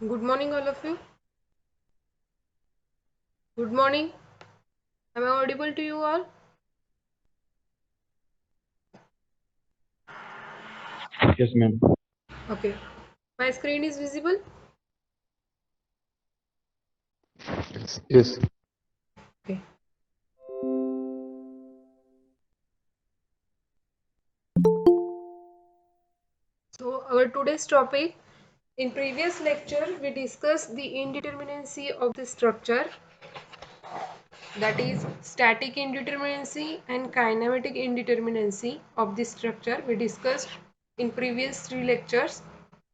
Good morning, all of you. Good morning. Am I audible to you all? Yes, ma'am. Okay. My screen is visible? Yes. Okay. So, our today's topic, in previous lecture, we discussed the indeterminacy of the structure, that is static indeterminacy and kinematic indeterminacy of the structure. We discussed in previous three lectures.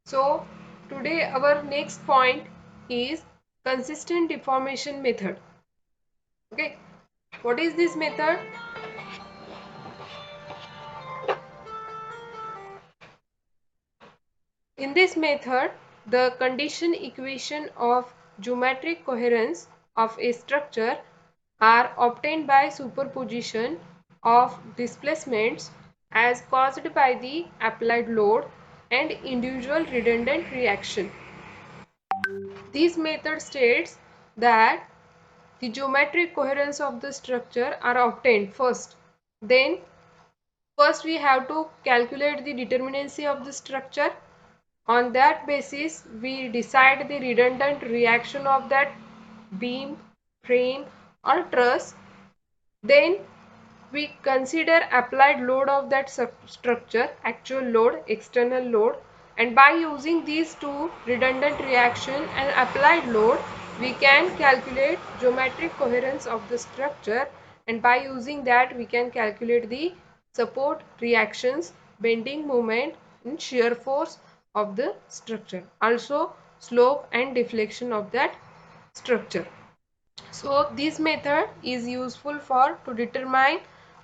So, today our next point is consistent deformation method. Okay. What is this method? In this method, the condition equation of geometric coherence of a structure are obtained by superposition of displacements as caused by the applied load and individual redundant reaction. This method states that the geometric coherence of the structure are obtained first. Then first we have to calculate the determinacy of the structure. On that basis, we decide the redundant reaction of that beam, frame or truss. Then we consider applied load of that structure, actual load, external load, and by using these two, redundant reaction and applied load, we can calculate geometric coherence of the structure, and by using that we can calculate the support reactions, bending moment and shear force of the structure, also slope and deflection of that structure. So this method is useful for to determine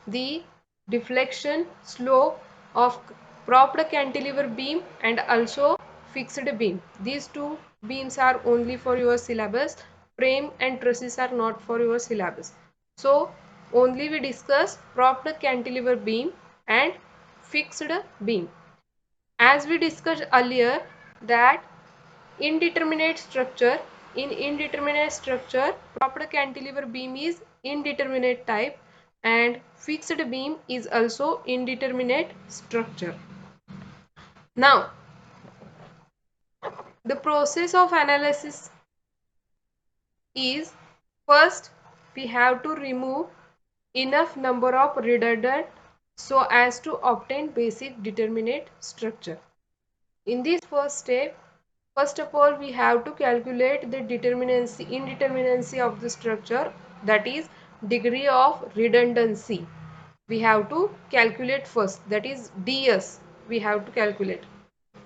the deflection slope of propped cantilever beam and also fixed beam. These two beams are only for your syllabus. Frame and trusses are not for your syllabus. So only we discuss propped cantilever beam and fixed beam. As we discussed earlier that indeterminate structure, propped cantilever beam is indeterminate type and fixed beam is also indeterminate structure. Now the process of analysis is, first we have to remove enough number of redundant so as to obtain basic determinate structure. In this first step, first of all we have to calculate the indeterminacy of the structure, that is degree of redundancy. We have to calculate first, that is DS we have to calculate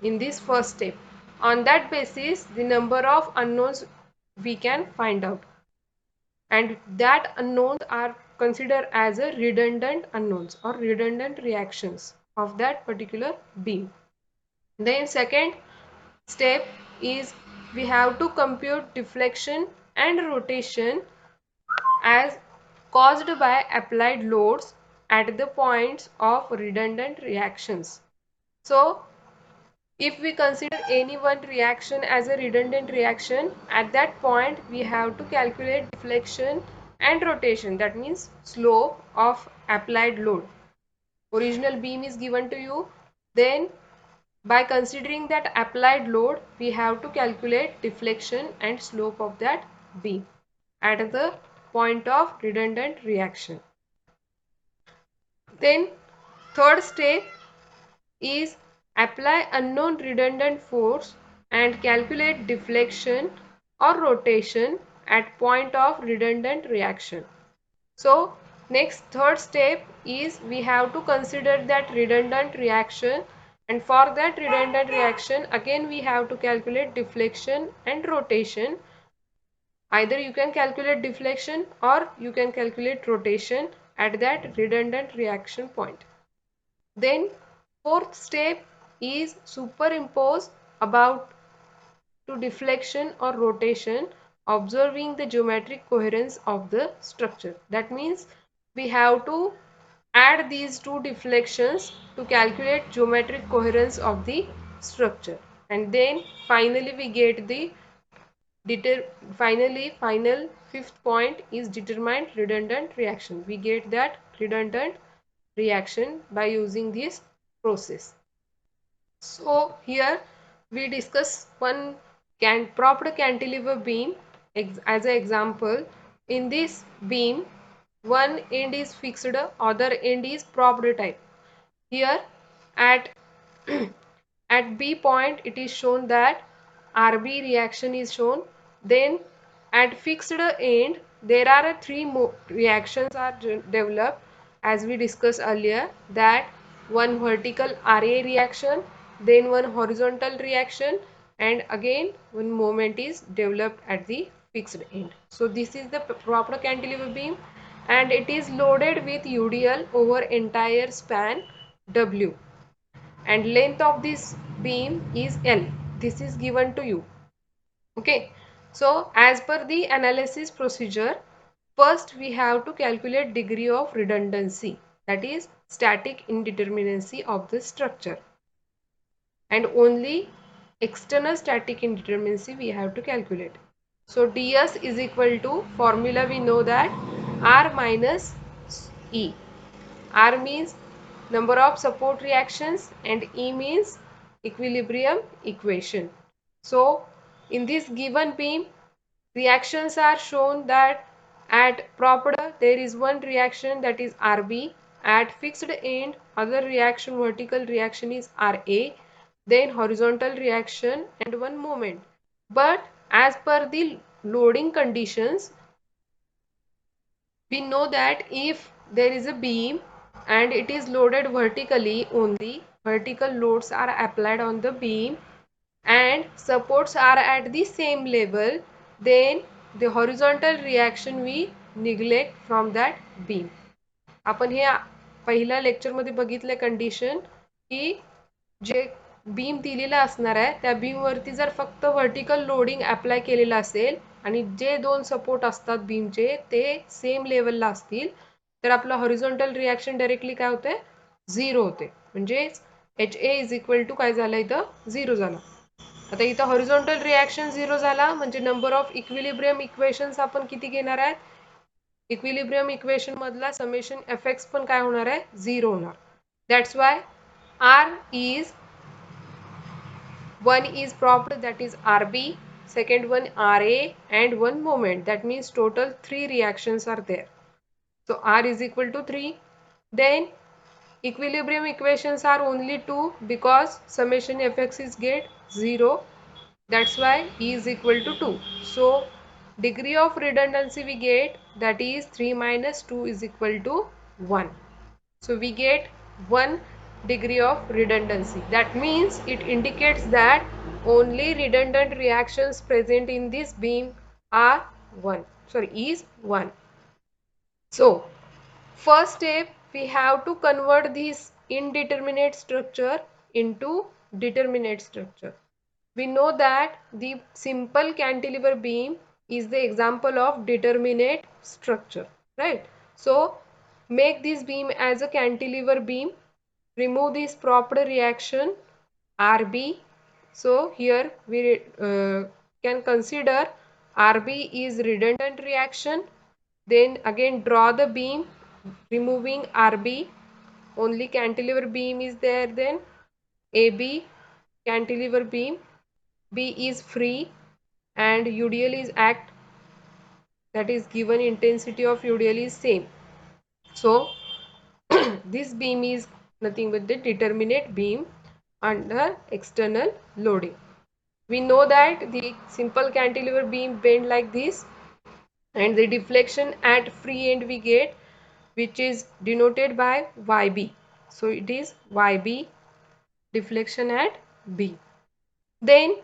in this first step. On that basis the number of unknowns we can find out, and that unknowns are considered as a redundant unknowns or redundant reactions of that particular beam. Then second step is we have to compute deflection and rotation as caused by applied loads at the points of redundant reactions. So if we consider any one reaction as a redundant reaction, at that point we have to calculate deflection and rotation, that means slope of applied load. Original beam is given to you, then by considering that applied load, we have to calculate deflection and slope of that beam at the point of redundant reaction. Then third step is apply unknown redundant force and calculate deflection or rotation at point of redundant reaction. So next third step is we have to consider that redundant reaction, and for that redundant reaction again we have to calculate deflection and rotation. Either you can calculate deflection or you can calculate rotation at that redundant reaction point. Then fourth step is superimpose about to deflection or rotation, observing the geometric coherence of the structure. That means we have to add these two deflections to calculate geometric coherence of the structure, and then finally we get the final fifth point is determined redundant reaction. We get that redundant reaction by using this process. So here we discuss one propped cantilever beam as an example. In this beam, one end is fixed, other end is propped type. Here at at B point it is shown that RB reaction is shown. Then at fixed end there are three reactions are developed as we discussed earlier, that one vertical RA reaction, then one horizontal reaction, and again one moment is developed at the fixed end. So this is the proper cantilever beam and it is loaded with UDL over entire span W, and length of this beam is L. This is given to you. Okay. So as per the analysis procedure, first we have to calculate degree of redundancy, that is static indeterminacy of the structure, and only external static indeterminacy we have to calculate. So ds is equal to, formula we know that, R minus E. R means number of support reactions and E means equilibrium equation. So in this given beam, reactions are shown that at propped there is one reaction, that is RB. At fixed end other reaction, vertical reaction, is RA. Then horizontal reaction and one moment. But as per the loading conditions, we know that if there is a beam and it is loaded vertically, only vertical loads are applied on the beam and supports are at the same level, then the horizontal reaction we neglect from that beam. आपण हे पहिल्या lecture मध्ये बघितले condition की जे beam दिलेला असणार आहे त्या beam वरती जर फक्त व्हर्टिकल लोडिंग अप्लाय केलेला असेल आणि जे दोन सपोर्ट असतात बीमचे ते सेम लेवलला असतील तर आपलं हॉरिझॉन्टल रिॲक्शन डायरेक्टली काय होते, झिरो होते. म्हणजे H A is equal to काय झालं, इथं झिरो झालं. आता इथं हॉरिझॉन्टल रिॲक्शन झिरो झाला म्हणजे नंबर ऑफ इक्विलिब्रियम इक्वेशन्स आपण किती घेणार आहेत, इक्विलिब्रियम इक्वेशन मधला समेशन एफ एक्स पण काय होणार आहे, झिरो होणार. That's why R is one is propped, that is RB, second one RA, and one moment, that means total 3 reactions are there. So R is equal to 3. Then equilibrium equations are only 2 because summation fx is get 0. That's why E is equal to 2. So degree of redundancy we get, that is 3 minus 2 is equal to 1. So we get 1 degree of redundancy. That means it indicates that only redundant reactions present in this beam are 1. Sorry, is 1. So first step, we have to convert this indeterminate structure into determinate structure. We know that the simple cantilever beam is the example of determinate structure, right? So make this beam as a cantilever beam, remove this propped reaction RB. So here we can consider RB is redundant reaction. Then again draw the beam removing RB, only cantilever beam is there. Then AB cantilever beam, B is free and UDL is act, that is given intensity of UDL is same. So this beam is nothing but the determinate beam under external loading. We know that the simple cantilever beam bend like this and the deflection at free end we get, which is denoted by YB. So it is YB deflection at B. Then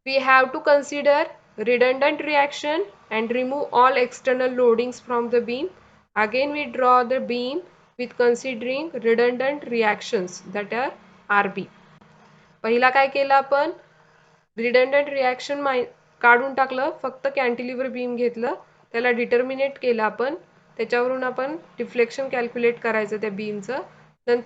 we have to consider redundant reaction and remove all external loadings from the beam. Again we draw the beam with considering redundant reactions, that are RB. पहिला काय केलं आपण, redundant reaction काढून टाकलं, फक्त cantilever beam घेतलं, त्याला determinate केलं आपण, त्याच्यावरून आपण डिफ्लेक्शन कॅल्क्युलेट करायचं त्या बीमचं. नंतर